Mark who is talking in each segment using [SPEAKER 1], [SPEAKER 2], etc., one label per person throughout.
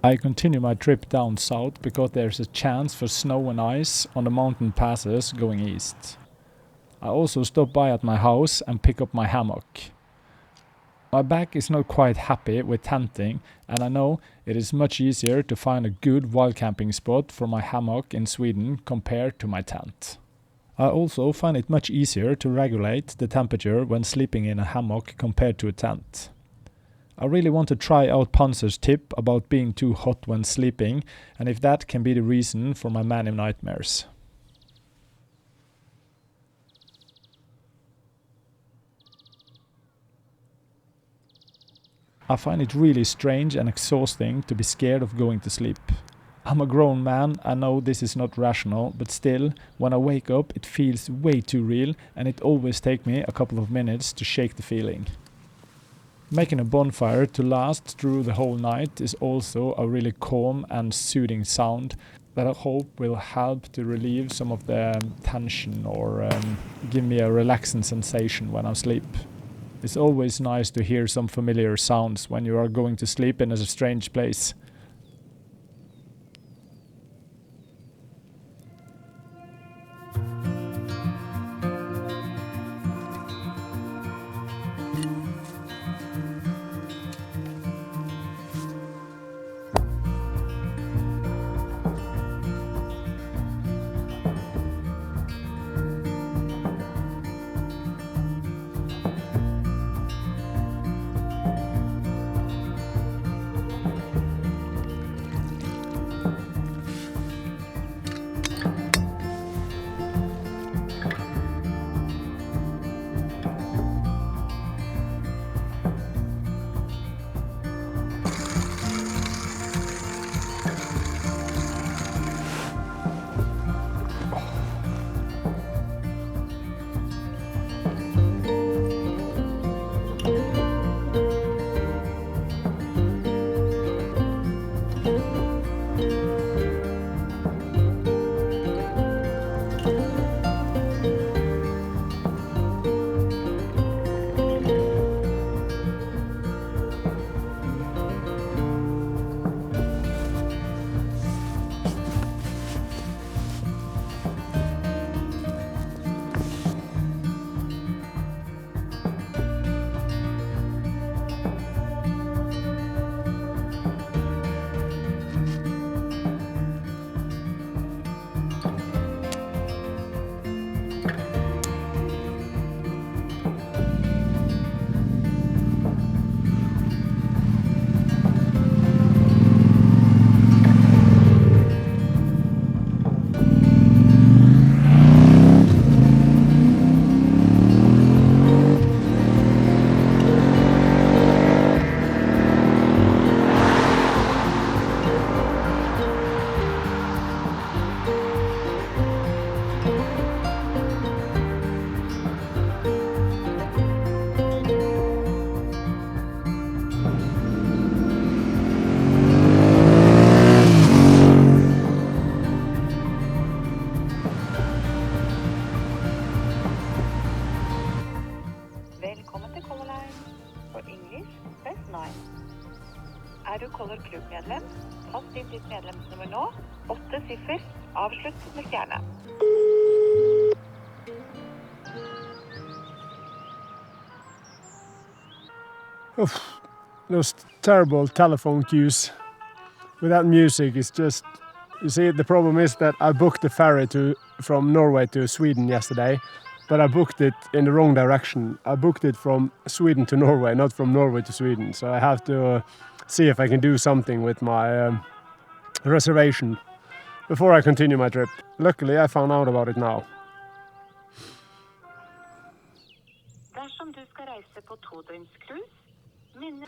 [SPEAKER 1] I continue my trip down south because there's a chance for snow and ice on the mountain passes going east. I also stop by at my house and pick up my hammock. My back is not quite happy with tenting, and I know it is much easier to find a good wild camping spot for my hammock in Sweden compared to my tent. I also find it much easier to regulate the temperature when sleeping in a hammock compared to a tent. I really want to try out Panzer's tip about being too hot when sleeping, and if that can be the reason for my many nightmares. I find it really strange and exhausting to be scared of going to sleep. I'm a grown man, I know this is not rational, but still, when I wake up it feels way too real, and it always takes me a couple of minutes to shake the feeling. Making a bonfire to last through the whole night is also a really calm and soothing sound that I hope will help to relieve some of the tension or give me a relaxing sensation when I sleep. It's always nice to hear some familiar sounds when you are going to sleep in a strange place.
[SPEAKER 2] Er du Color Club-medlem? Tast inn ditt medlemsnummer nå. 8 siffer. Avslutt med stjerne.
[SPEAKER 3] Those terrible telephone queues with that music is just... You see, the problem is that I booked the ferry from Norway to Sweden yesterday, but I booked it in the wrong direction. I booked it from Sweden to Norway, not from Norway to Sweden. So I have to see if I can do something with my reservation before I continue my trip. Luckily, I found out about it now.
[SPEAKER 2] Dersom du skal reise på 2-døgnscruise, minne...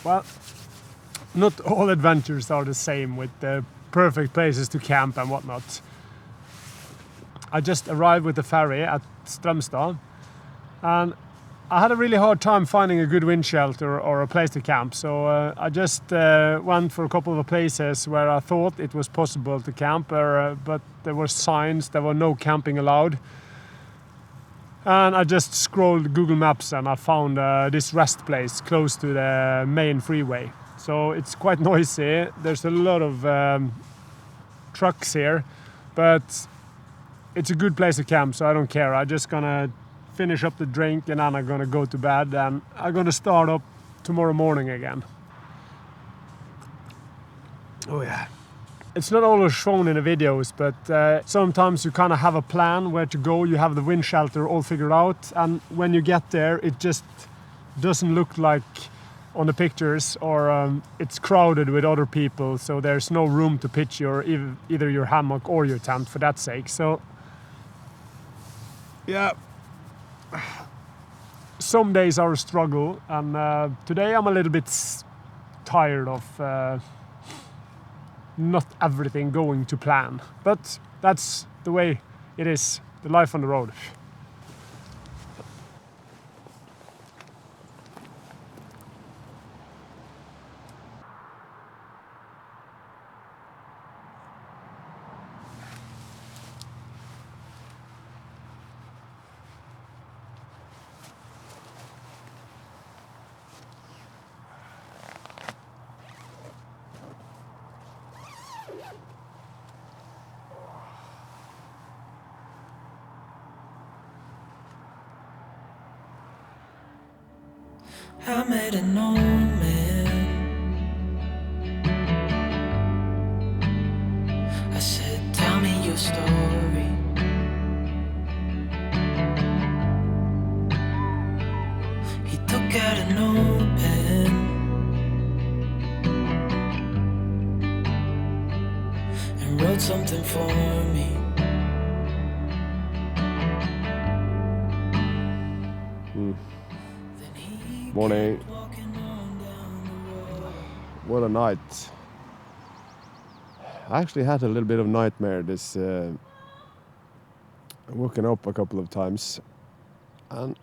[SPEAKER 3] Well, not all adventures are the same with the perfect places to camp and whatnot. I just arrived with the ferry at Strömstad, and I had a really hard time finding a good wind shelter or a place to camp, so I just went for a couple of places where I thought it was possible to camp, but there were signs there were no camping allowed. And I just scrolled Google Maps and I found this Restplace close to the main freeway. So it's quite noisy, there's a lot of trucks here, but it's a good place to camp, so I don't care. I'm just gonna finish up the drink and then I'm gonna go to bed and I'm gonna start up tomorrow morning again. Oh yeah. It's not always shown in the videos, but sometimes you kind of have a plan where to go. You have the wind shelter all figured out, and when you get there it just doesn't look like on the pictures, or it's crowded with other people, so there's no room to pitch either your hammock or your tent for that sake. So yeah, some days are a struggle, and today I'm a little bit tired of not everything going to plan, but that's the way it is, the life on the road.
[SPEAKER 4] I met an old man. I said, tell me your story. He took out an old pen and wrote something for me.
[SPEAKER 5] Morning. What a night. I actually had a little bit of nightmare this woken up a couple of times, and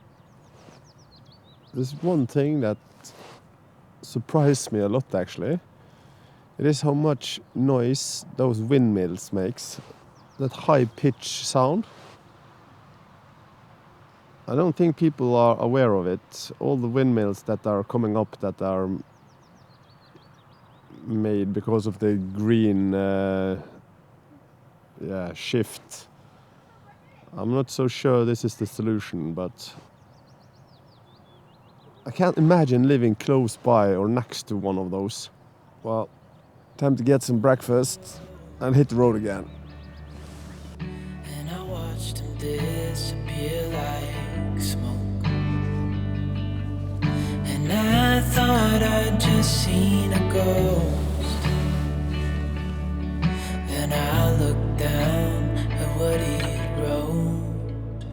[SPEAKER 5] there's one thing that surprised me a lot actually. It is how much noise those windmills makes, that high pitch sound. I don't think people are aware of it. All the windmills that are coming up that are made because of the green shift. I'm not so sure this is the solution, but I can't imagine living close by or next to one of those. Well, time to get some breakfast and hit the road again.
[SPEAKER 4] And I watched him disappear like smoke, and I thought I'd just seen a ghost. Then I looked down at what he wrote.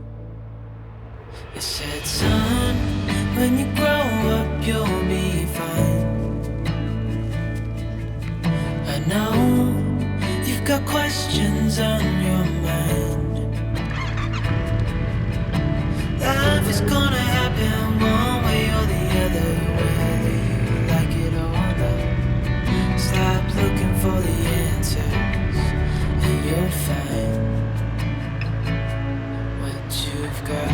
[SPEAKER 4] It said, son, when you grow up you'll be fine. I know you've got questions on your mind. Life is gonna happen one way or the other, whether you like it or not. Stop looking for the answers and you'll find what you've got.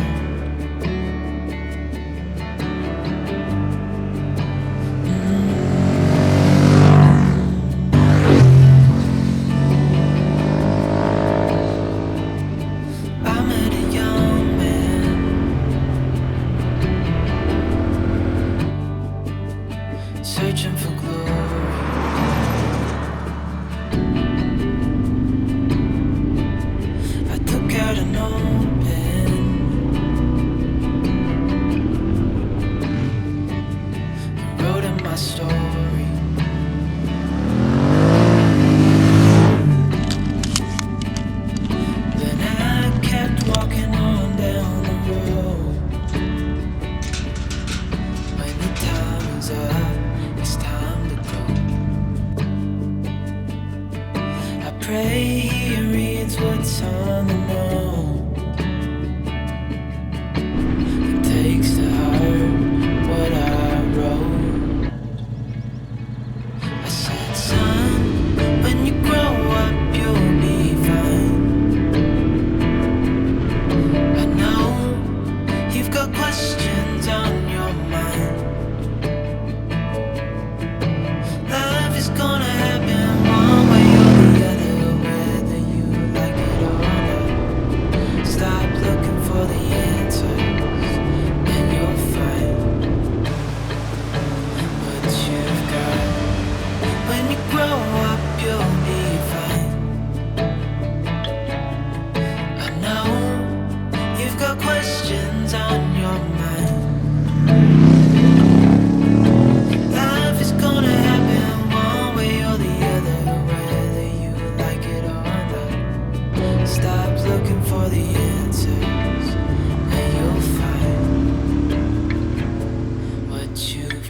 [SPEAKER 4] Searching for glory. I took out an old pen and wrote in my story. Then I kept walking on down the road. When the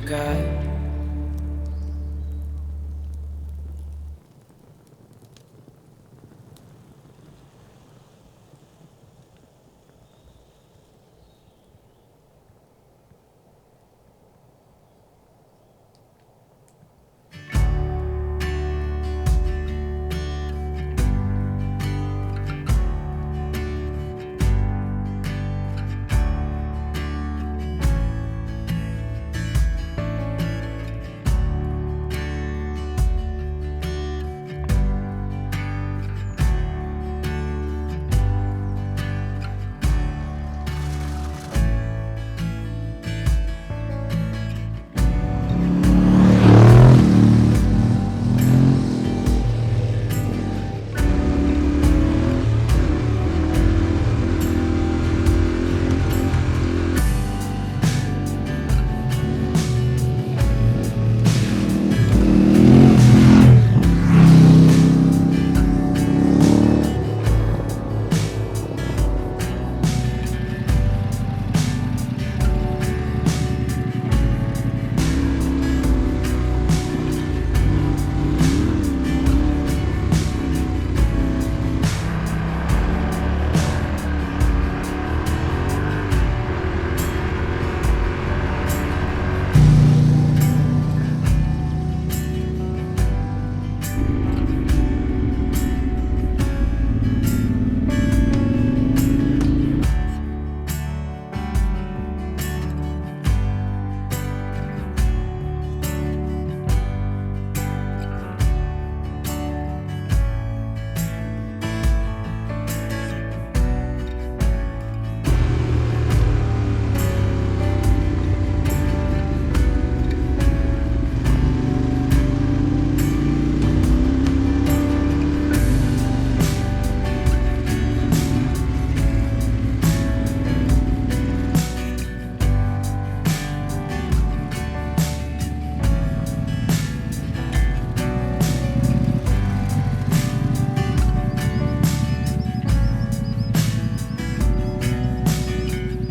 [SPEAKER 4] forgot.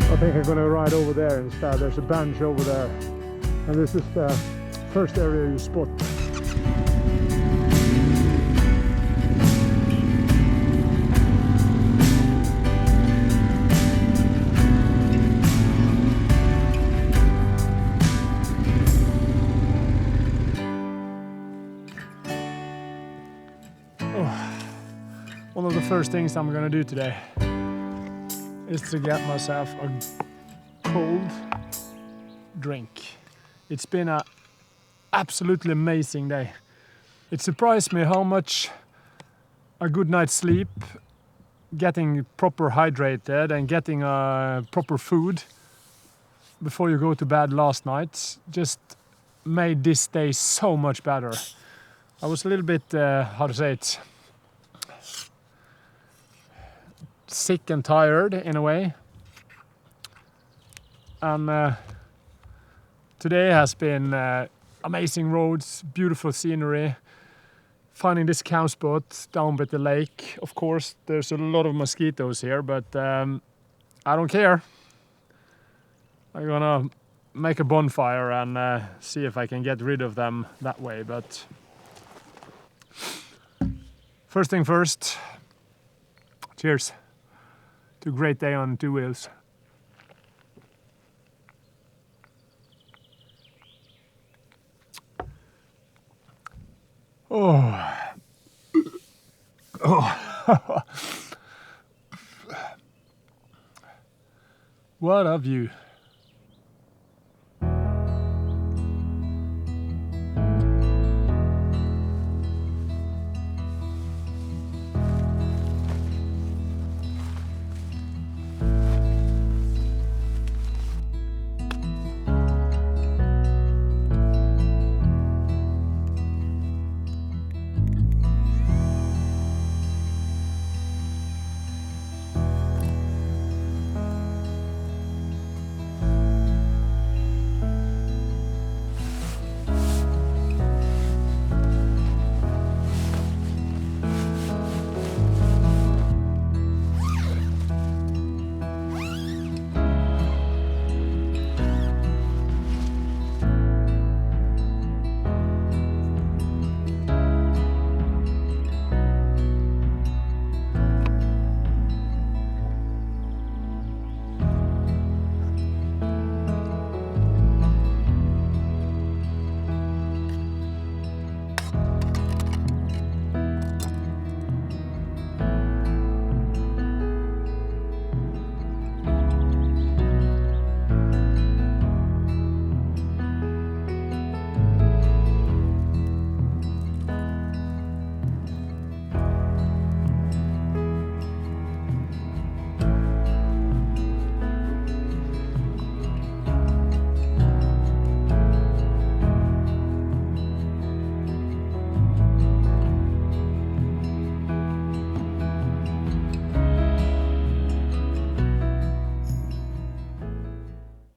[SPEAKER 3] I think I'm gonna ride over there instead. There's a bench over there. And this is the first area you spot. One of the first things I'm gonna do today is to get myself a cold drink. It's been an absolutely amazing day. It surprised me how much a good night's sleep, getting proper hydrated and getting proper food before you go to bed last night just made this day so much better. I was a little bit, how to say it, sick and tired in a way, and today has been amazing roads, beautiful scenery, finding this camp spot down by the lake. Of course there's a lot of mosquitoes here, but I don't care. I'm gonna make a bonfire and see if I can get rid of them that way. But first thing first, cheers to a great day on two wheels. Oh. Oh. What a view.